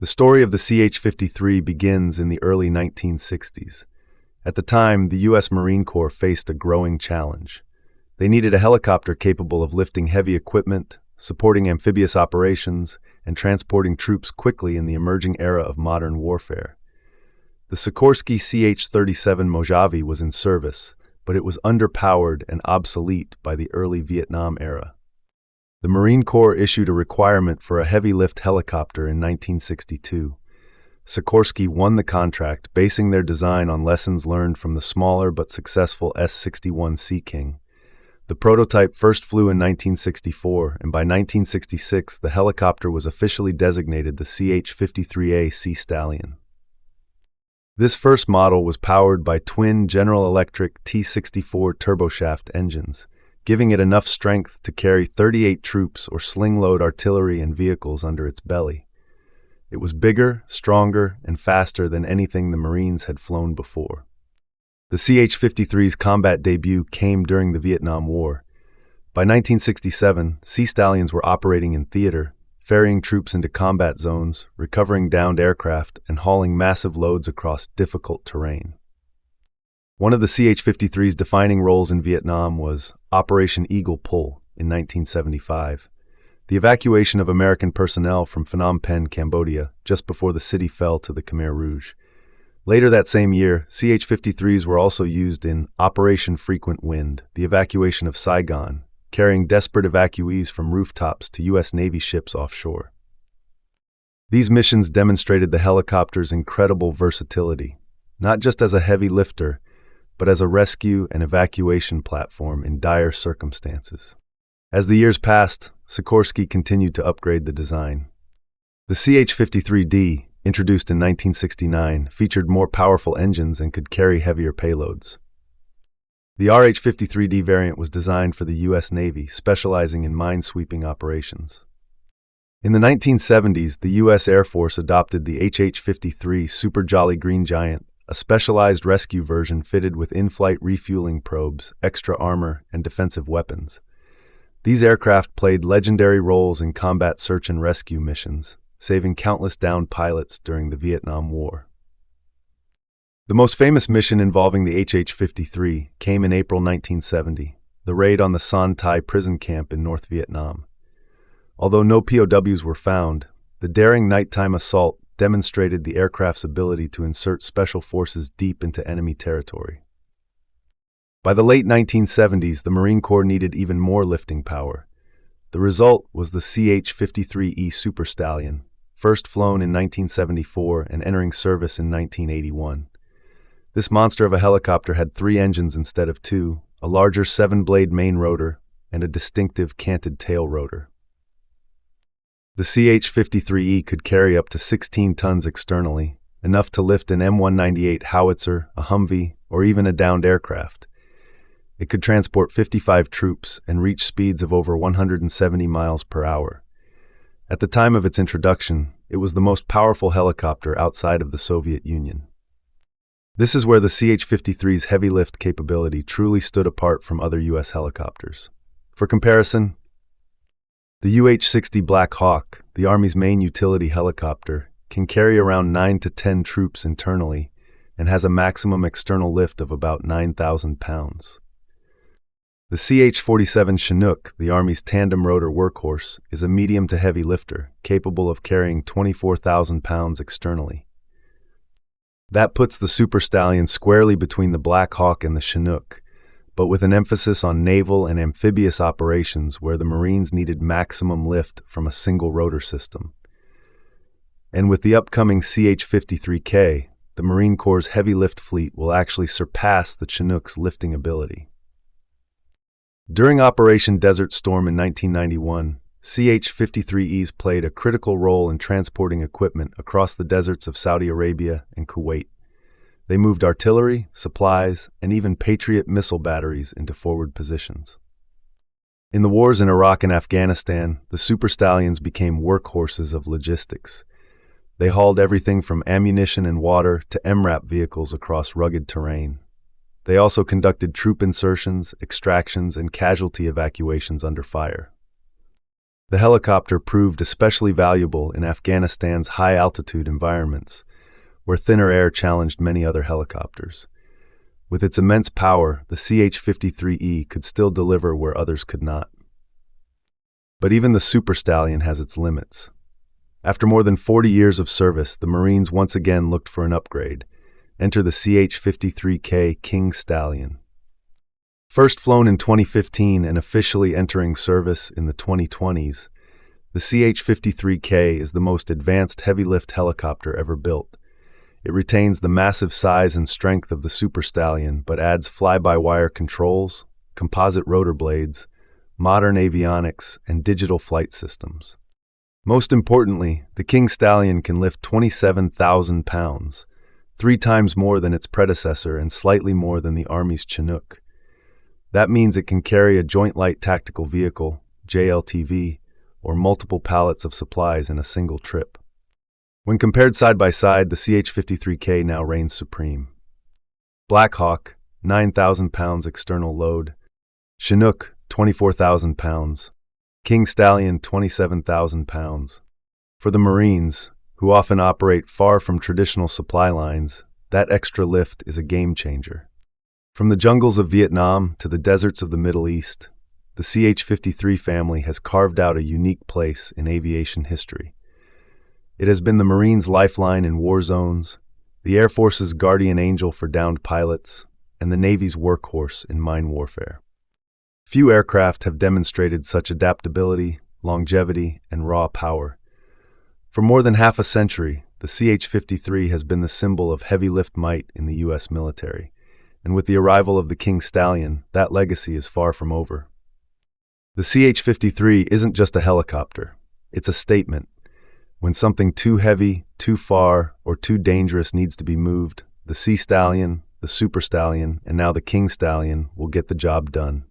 The story of the CH-53 begins in the early 1960s. At the time, the U.S. Marine Corps faced a growing challenge. They needed a helicopter capable of lifting heavy equipment, supporting amphibious operations, and transporting troops quickly in the emerging era of modern warfare. The Sikorsky CH-37 Mojave was in service, but it was underpowered and obsolete by the early Vietnam era. The Marine Corps issued a requirement for a heavy-lift helicopter in 1962. Sikorsky won the contract, basing their design on lessons learned from the smaller but successful S-61 Sea King. The prototype first flew in 1964, and by 1966 the helicopter was officially designated the CH-53A Sea Stallion. This first model was powered by twin General Electric T-64 turboshaft engines, giving it enough strength to carry 38 troops or sling-load artillery and vehicles under its belly. It was bigger, stronger, and faster than anything the Marines had flown before. The CH-53's combat debut came during the Vietnam War. By 1967, Sea Stallions were operating in theater, ferrying troops into combat zones, recovering downed aircraft, and hauling massive loads across difficult terrain. One of the CH-53's defining roles in Vietnam was Operation Eagle Pull in 1975, the evacuation of American personnel from Phnom Penh, Cambodia, just before the city fell to the Khmer Rouge. Later that same year, CH-53s were also used in Operation Frequent Wind, the evacuation of Saigon, carrying desperate evacuees from rooftops to U.S. Navy ships offshore. These missions demonstrated the helicopter's incredible versatility, not just as a heavy lifter, but as a rescue and evacuation platform in dire circumstances. As the years passed, Sikorsky continued to upgrade the design. The CH-53D, introduced in 1969, featured more powerful engines and could carry heavier payloads. The RH-53D variant was designed for the U.S. Navy, specializing in mine-sweeping operations. In the 1970s, the U.S. Air Force adopted the HH-53 Super Jolly Green Giant, a specialized rescue version fitted with in-flight refueling probes, extra armor, and defensive weapons. These aircraft played legendary roles in combat search and rescue missions, saving countless downed pilots during the Vietnam War. The most famous mission involving the HH-53 came in April 1970, the raid on the Son Thai prison camp in North Vietnam. Although no POWs were found, the daring nighttime assault demonstrated the aircraft's ability to insert special forces deep into enemy territory. By the late 1970s, the Marine Corps needed even more lifting power. The result was the CH-53E Super Stallion, first flown in 1974 and entering service in 1981. This monster of a helicopter had 3 engines instead of 2, a larger 7-blade main rotor, and a distinctive canted tail rotor. The CH-53E could carry up to 16 tons externally, enough to lift an M198 howitzer, a Humvee, or even a downed aircraft. It could transport 55 troops and reach speeds of over 170 miles per hour. At the time of its introduction, it was the most powerful helicopter outside of the Soviet Union. This is where the CH-53's heavy lift capability truly stood apart from other U.S. helicopters. For comparison, the UH-60 Black Hawk, the Army's main utility helicopter, can carry around 9 to 10 troops internally and has a maximum external lift of about 9,000 pounds. The CH-47 Chinook, the Army's tandem rotor workhorse, is a medium to heavy lifter, capable of carrying 24,000 pounds externally. That puts the Super Stallion squarely between the Black Hawk and the Chinook, but with an emphasis on naval and amphibious operations where the Marines needed maximum lift from a single rotor system. And with the upcoming CH-53K, the Marine Corps' heavy lift fleet will actually surpass the Chinook's lifting ability. During Operation Desert Storm in 1991, CH-53Es played a critical role in transporting equipment across the deserts of Saudi Arabia and Kuwait. They moved artillery, supplies, and even Patriot missile batteries into forward positions. In the wars in Iraq and Afghanistan, the Super Stallions became workhorses of logistics. They hauled everything from ammunition and water to MRAP vehicles across rugged terrain. They also conducted troop insertions, extractions, and casualty evacuations under fire. The helicopter proved especially valuable in Afghanistan's high-altitude environments, where thinner air challenged many other helicopters. With its immense power, the CH-53E could still deliver where others could not. But even the Super Stallion has its limits. After more than 40 years of service, the Marines once again looked for an upgrade. Enter the CH-53K King Stallion. First flown in 2015 and officially entering service in the 2020s, the CH-53K is the most advanced heavy-lift helicopter ever built. It retains the massive size and strength of the Super Stallion, but adds fly-by-wire controls, composite rotor blades, modern avionics, and digital flight systems. Most importantly, the King Stallion can lift 27,000 pounds, 3 times more than its predecessor and slightly more than the Army's Chinook. That means it can carry a Joint Light Tactical Vehicle, JLTV, or multiple pallets of supplies in a single trip. When compared side by side, the CH-53K now reigns supreme. Black Hawk, 9,000 pounds external load. Chinook, 24,000 pounds. King Stallion, 27,000 pounds. For the Marines, who often operate far from traditional supply lines, that extra lift is a game changer. From the jungles of Vietnam to the deserts of the Middle East, the CH-53 family has carved out a unique place in aviation history. It has been the Marines' lifeline in war zones, the Air Force's guardian angel for downed pilots, and the Navy's workhorse in mine warfare. Few aircraft have demonstrated such adaptability, longevity, and raw power. For more than half a century, the CH-53 has been the symbol of heavy-lift might in the U.S. military, and with the arrival of the King Stallion, that legacy is far from over. The CH-53 isn't just a helicopter, it's a statement. When something too heavy, too far, or too dangerous needs to be moved, the Sea Stallion, the Super Stallion, and now the King Stallion will get the job done.